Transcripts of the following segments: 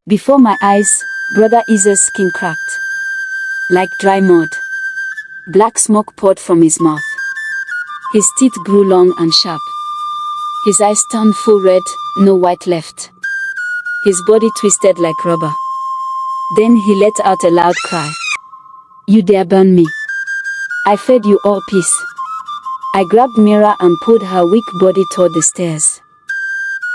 Before my eyes, Brother Eze's skin cracked. Like dry mud. Black smoke poured from his mouth. His teeth grew long and sharp. His eyes turned full red, no white left. His body twisted like rubber. Then he let out a loud cry. "You dare burn me. I fed you all peace." I grabbed Mira and pulled her weak body toward the stairs.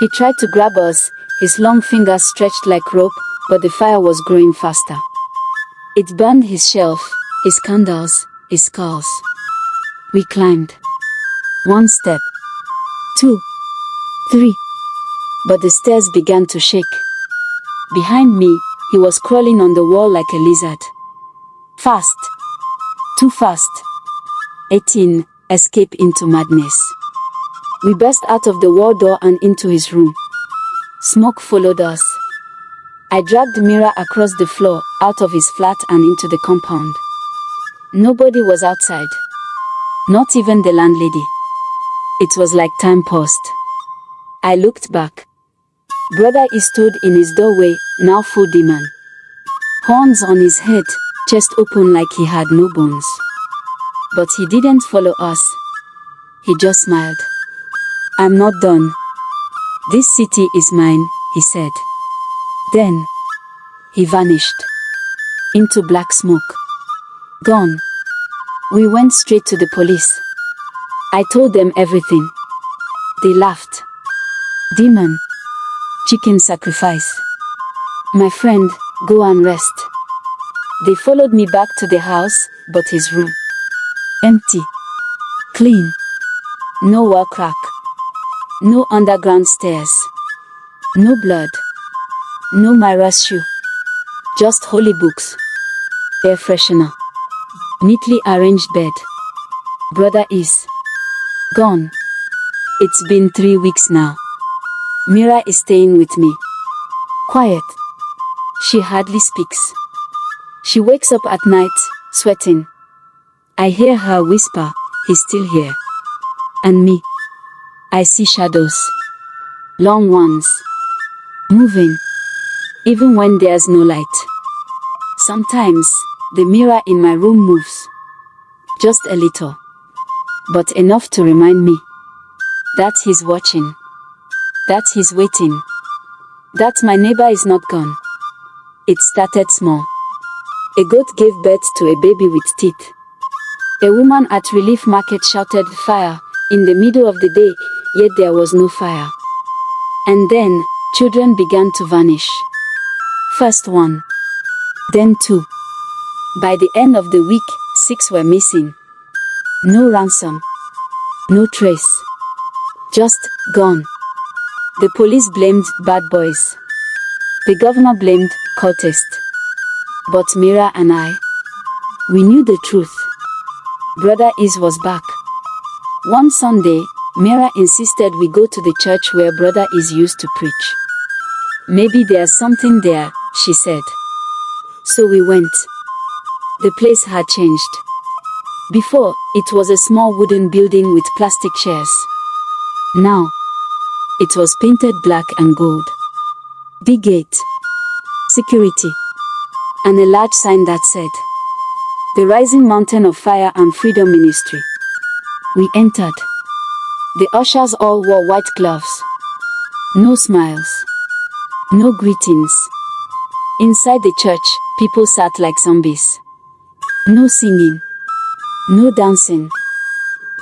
He tried to grab us, his long fingers stretched like rope, but the fire was growing faster. It burned his shelf, his candles, his skulls. We climbed. 1 step. 2. 3. But the stairs began to shake. Behind me, he was crawling on the wall like a lizard. Fast. Too fast. 18. Escape into madness. We burst out of the wall door and into his room. Smoke followed us. I dragged Mira across the floor, out of his flat and into the compound. Nobody was outside. Not even the landlady. It was like time paused. I looked back. Brother Eze stood in his doorway, now full demon. Horns on his head, chest open like he had no bones. But he didn't follow us. He just smiled. "I'm not done. This city is mine," he said. Then, he vanished. Into black smoke. Gone. We went straight to the police. I told them everything. They laughed. "Demon. Chicken sacrifice. My friend, go and rest." They followed me back to the house, but his room. Empty. Clean. No wall crack. No underground stairs. No blood. No Mira's shoe. Just holy books. Air freshener. Neatly arranged bed. Brother Eze. Gone. It's been 3 weeks now. Mira is staying with me. Quiet. She hardly speaks. She wakes up at night, sweating. I hear her whisper, "He's still here." And me. I see shadows. Long ones. Moving. Even when there's no light. Sometimes, the mirror in my room moves. Just a little. But enough to remind me that he's watching. That he's waiting. That my neighbor is not gone. It started small. A goat gave birth to a baby with teeth. A woman at Relief Market shouted fire in the middle of the day, yet there was no fire. And then, children began to vanish. First 1. Then 2. By the end of the week, 6 were missing. No ransom. No trace. Just gone. The police blamed bad boys. The governor blamed cultists. But Mira and I, we knew the truth. Brother Eze was back. One Sunday, Mira insisted we go to the church where Brother Eze used to preach. "Maybe there's something there," she said. So we went. The place had changed. Before, it was a small wooden building with plastic chairs. Now, it was painted black and gold. Big gate. Security. And a large sign that said, "The Rising Mountain of Fire and Freedom Ministry." We entered. The ushers all wore white gloves. No smiles. No greetings. Inside the church, people sat like zombies. No singing. No dancing.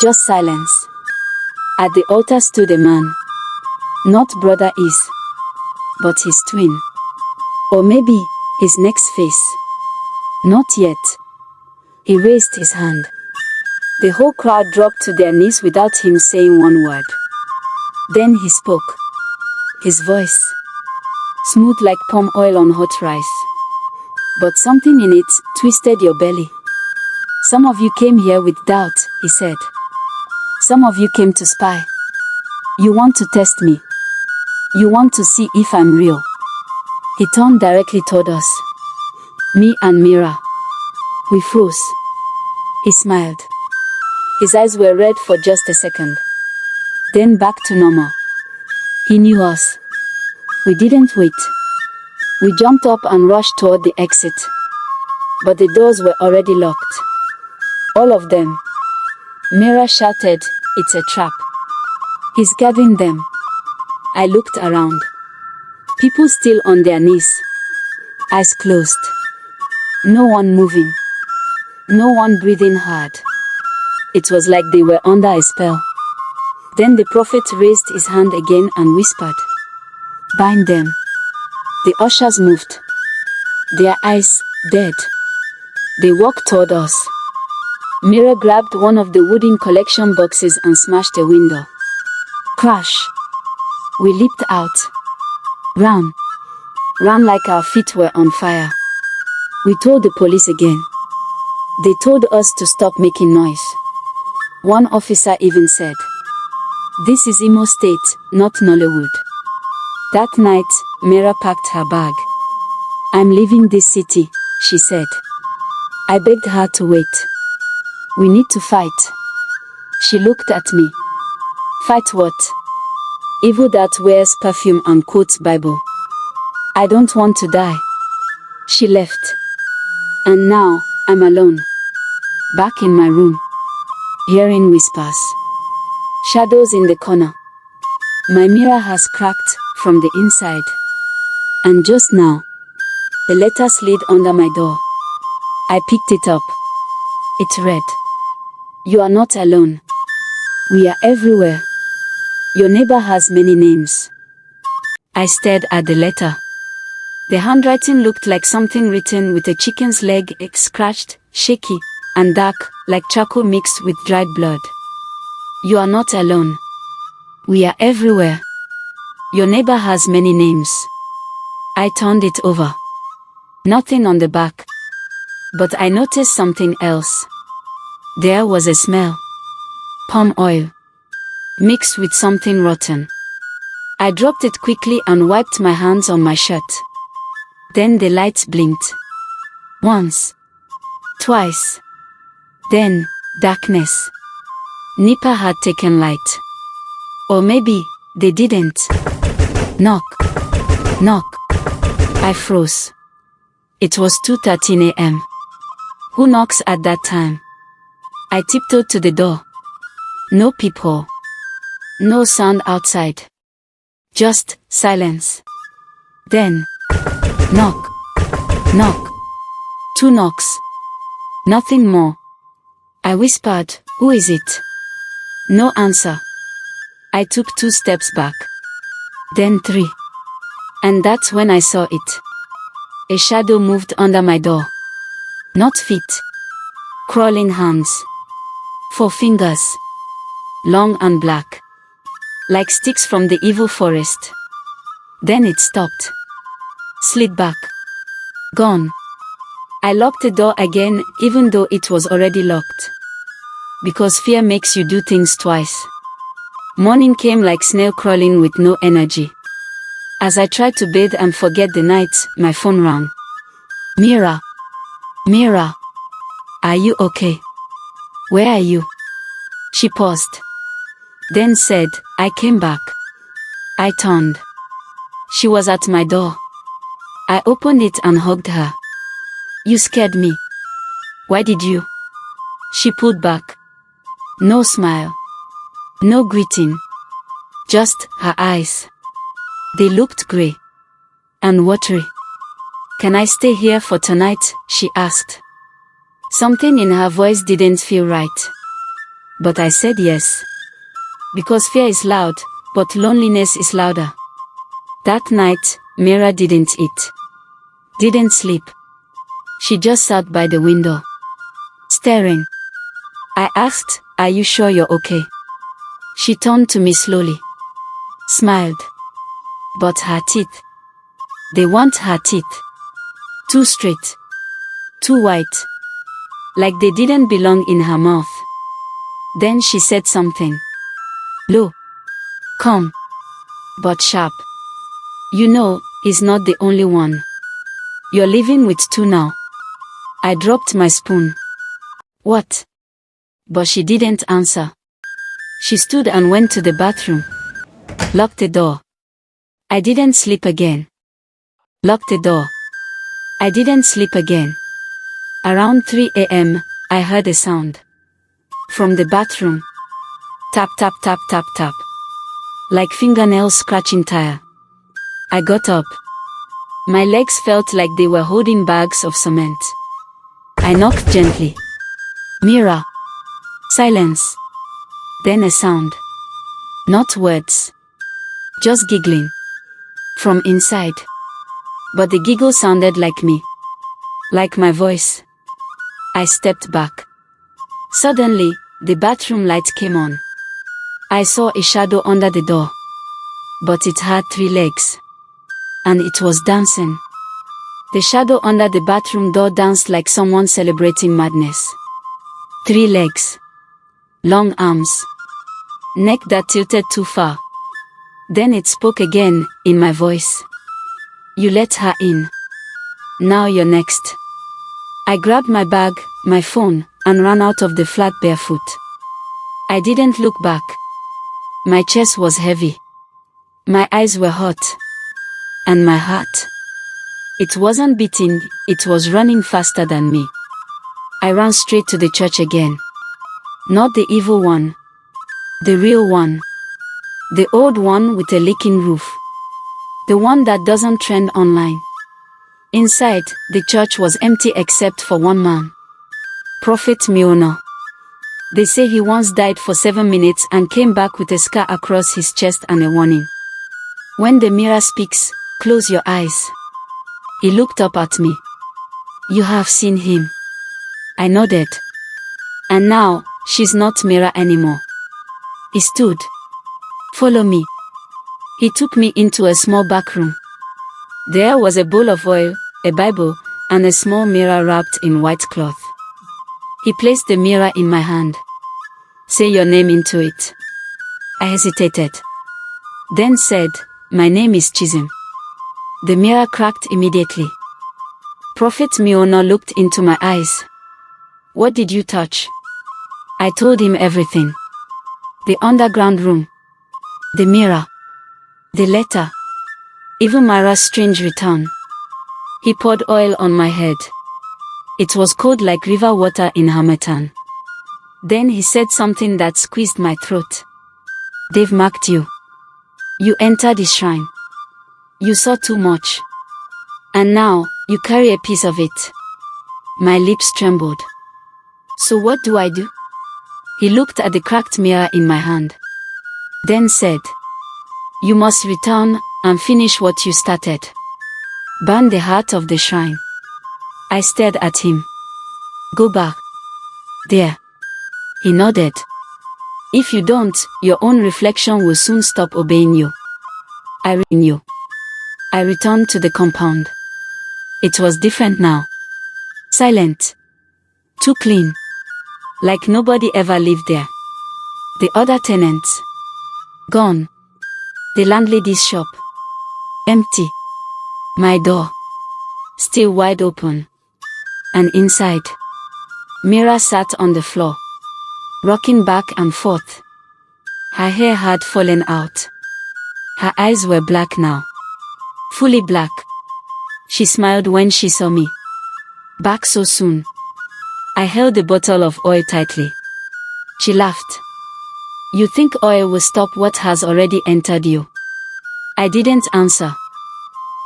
Just silence. At the altar stood a man. Not Brother Eze, but his twin. Or maybe, his next face. Not yet. He raised his hand. The whole crowd dropped to their knees without him saying one word. Then he spoke. His voice. Smooth like palm oil on hot rice. But something in it twisted your belly. "Some of you came here with doubt," he said. "Some of you came to spy. You want to test me. You want to see if I'm real." He turned directly toward us. Me and Mira. We froze. He smiled. His eyes were red for just a second. Then back to normal. He knew us. We didn't wait. We jumped up and rushed toward the exit. But the doors were already locked. All of them. Mira shouted, "It's a trap. He's gathering them." I looked around. People still on their knees. Eyes closed. No one moving. No one breathing hard. It was like they were under a spell. Then the prophet raised his hand again and whispered, "Bind them." The ushers moved. Their eyes dead. They walked toward us. Mira grabbed one of the wooden collection boxes and smashed a window. Crash! We leaped out. Ran. Ran like our feet were on fire. We told the police again. They told us to stop making noise. One officer even said, "This is Imo State, not Nollywood." That night, Mira packed her bag. "I'm leaving this city," she said. I begged her to wait. "We need to fight." She looked at me. "Fight what?" "Evil that wears perfume and quotes Bible." "I don't want to die." She left. And now, I'm alone. Back in my room. Hearing whispers. Shadows in the corner. My mirror has cracked from the inside. And just now, a letter slid under my door. I picked it up. It read, "You are not alone. We are everywhere. Your neighbor has many names." I stared at the letter. The handwriting looked like something written with a chicken's leg, scratched, shaky, and dark, like charcoal mixed with dried blood. "You are not alone. We are everywhere. Your neighbor has many names." I turned it over. Nothing on the back. But I noticed something else. There was a smell. Palm oil. Mixed with something rotten. I dropped it quickly and wiped my hands on my shirt. Then the lights blinked. Once. Twice. Then, darkness. Nipah had taken light. Or maybe, they didn't. Knock. Knock. I froze. It was 2:13 a.m. Who knocks at that time? I tiptoed to the door. No peephole. No sound outside. Just silence. Then, knock. Knock. 2 knocks. Nothing more. I whispered, "Who is it?" No answer. I took 2 steps back. Then 3. And that's when I saw it. A shadow moved under my door. Not feet. Crawling hands. 4 fingers. Long and black. Like sticks from the evil forest. Then it stopped. Slid back. Gone. I locked the door again, even though it was already locked. Because fear makes you do things twice. Morning came like snail crawling with no energy. As I tried to bathe and forget the night, my phone rang. "Mira. Mira. Are you okay? Where are you?" She paused. Then said, "I came back." I turned. She was at my door. I opened it and hugged her. "You scared me. Why did you?" She pulled back. No smile. No greeting. Just her eyes. They looked grey. And watery. "Can I stay here for tonight?" she asked. Something in her voice didn't feel right. But I said yes. Because fear is loud, but loneliness is louder. That night, Mira didn't eat. Didn't sleep. She just sat by the window. Staring. I asked, "Are you sure you're okay?" She turned to me slowly. Smiled. But her teeth. They weren't her teeth. Too straight. Too white. Like they didn't belong in her mouth. Then she said something. Low. Calm. But sharp. "You know, he's not the only one. You're living with 2 now." I dropped my spoon. "What?" But she didn't answer. She stood and went to the bathroom. Locked the door. I didn't sleep again. locked the door. I didn't sleep again. Around 3 a.m., I heard a sound. From the bathroom. Tap tap tap tap tap. Like fingernails scratching tire. I got up. My legs felt like they were holding bags of cement. I knocked gently. Mira. Silence. Then a sound. Not words. Just giggling. From inside. But the giggle sounded like me. Like my voice. I stepped back. Suddenly, the bathroom light came on. I saw a shadow under the door. But it had 3 legs. And it was dancing. The shadow under the bathroom door danced like someone celebrating madness. 3 legs. Long arms. Neck that tilted too far. Then it spoke again, in my voice. You let her in. Now you're next. I grabbed my bag, my phone, and ran out of the flat barefoot. I didn't look back. My chest was heavy. My eyes were hot. And my heart. It wasn't beating, it was running faster than me. I ran straight to the church again. Not the evil one. The real one. The old one with a leaking roof. The one that doesn't trend online. Inside, the church was empty except for one man. Prophet Mira. They say he once died for 7 minutes and came back with a scar across his chest and a warning. When the mirror speaks, close your eyes. He looked up at me. You have seen him. I nodded. And now, she's not Mira anymore. He stood. Follow me. He took me into a small back room. There was a bowl of oil, a Bible, and a small mirror wrapped in white cloth. He placed the mirror in my hand. Say your name into it. I hesitated. Then said, my name is Chisholm. The mirror cracked immediately. Prophet Mira looked into my eyes. What did you touch? I told him everything. The underground room. The mirror. The letter. Even Mira's strange return. He poured oil on my head. It was cold like river water in Hamilton. Then he said something that squeezed my throat. They've marked you. You entered the shrine. You saw too much. And now, you carry a piece of it. My lips trembled. So what do I do? He looked at the cracked mirror in my hand. Then said, you must return and finish what you started. Burn the heart of the shrine. I stared at him. Go back. There. He nodded. If you don't, your own reflection will soon stop obeying you. I returned to the compound. It was different now. Silent. Too clean. Like nobody ever lived there. The other tenants. Gone. The landlady's shop. Empty. My door. Still wide open. And inside. Mira sat on the floor. Rocking back and forth. Her hair had fallen out. Her eyes were black now. Fully black. She smiled when she saw me. Back so soon. I held the bottle of oil tightly. She laughed. You think oil will stop what has already entered you? I didn't answer.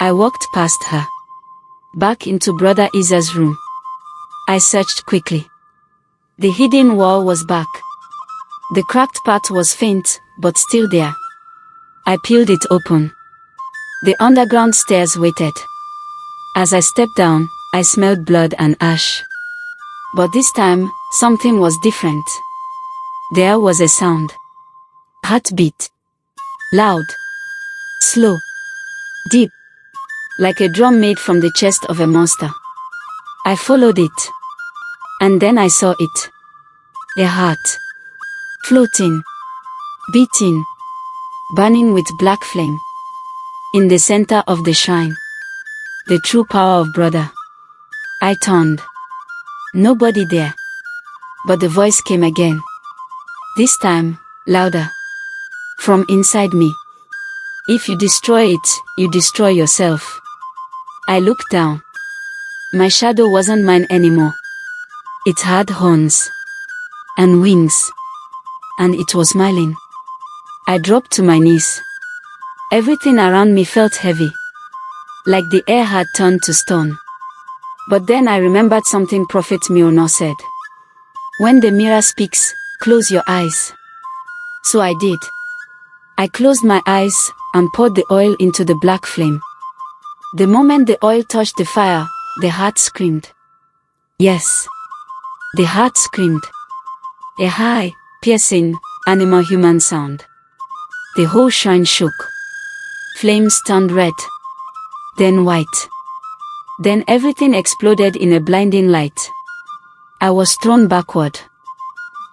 I walked past her. Back into Brother Eze's room. I searched quickly. The hidden wall was back. The cracked part was faint, but still there. I peeled it open. The underground stairs waited. As I stepped down, I smelled blood and ash. But this time, something was different. There was a sound. Heartbeat. Loud. Slow. Deep. Like a drum made from the chest of a monster. I followed it. And then I saw it. A heart. Floating. Beating. Burning with black flame. In the center of the shrine. The true power of brother. I turned. Nobody there. But the voice came again. This time, louder. From inside me. If you destroy it, you destroy yourself. I looked down. My shadow wasn't mine anymore. It had horns and wings, and it was smiling. I dropped to my knees. Everything around me felt heavy, like the air had turned to stone. But then I remembered something Prophet Mira said. When the Mira speaks, close your eyes. So I did. I closed my eyes and poured the oil into the black flame. The moment the oil touched the fire, the heart screamed. Yes, the heart screamed. A high, piercing, animal-human sound. The whole shrine shook. Flames turned red, then white. Then everything exploded in a blinding light. I was thrown backward,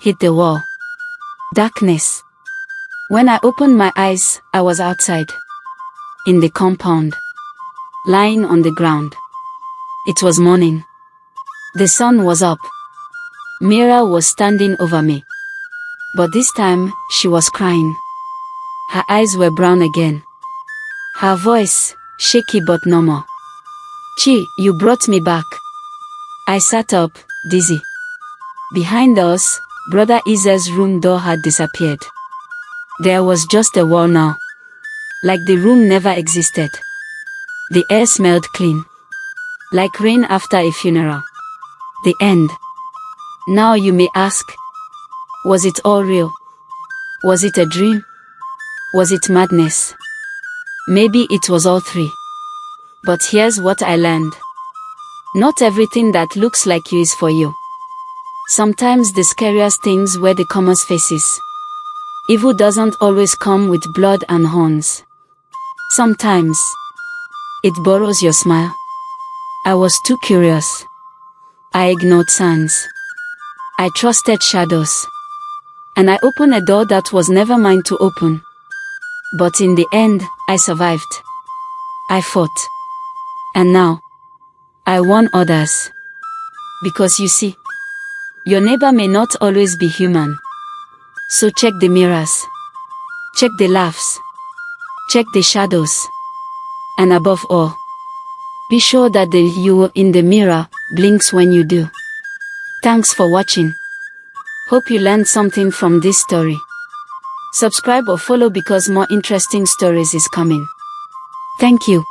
hit the wall. Darkness. When I opened my eyes, I was outside, in the compound, lying on the ground. It was morning. The sun was up. Mira was standing over me. But this time, she was crying. Her eyes were brown again. Her voice, shaky but normal. Chi, you brought me back. I sat up, dizzy. Behind us, Brother Eze's room door had disappeared. There was just a wall now. Like the room never existed. The air smelled clean. Like rain after a funeral. The end. Now you may ask, was it all real? Was it a dream? Was it madness? Maybe it was all three. But here's what I learned. Not everything that looks like you is for you. Sometimes the scariest things were the commonest faces. Evil doesn't always come with blood and horns. Sometimes it borrows your smile. I was too curious. I ignored signs. I trusted shadows. And I opened a door that was never mine to open. But in the end, I survived. I fought. And now, I warn others. Because you see, your neighbor may not always be human. So check the mirrors. Check the laughs. Check the shadows. And above all, be sure that the you in the mirror blinks when you do. Thanks for watching. Hope you learned something from this story. Subscribe or follow because more interesting stories is coming. Thank you.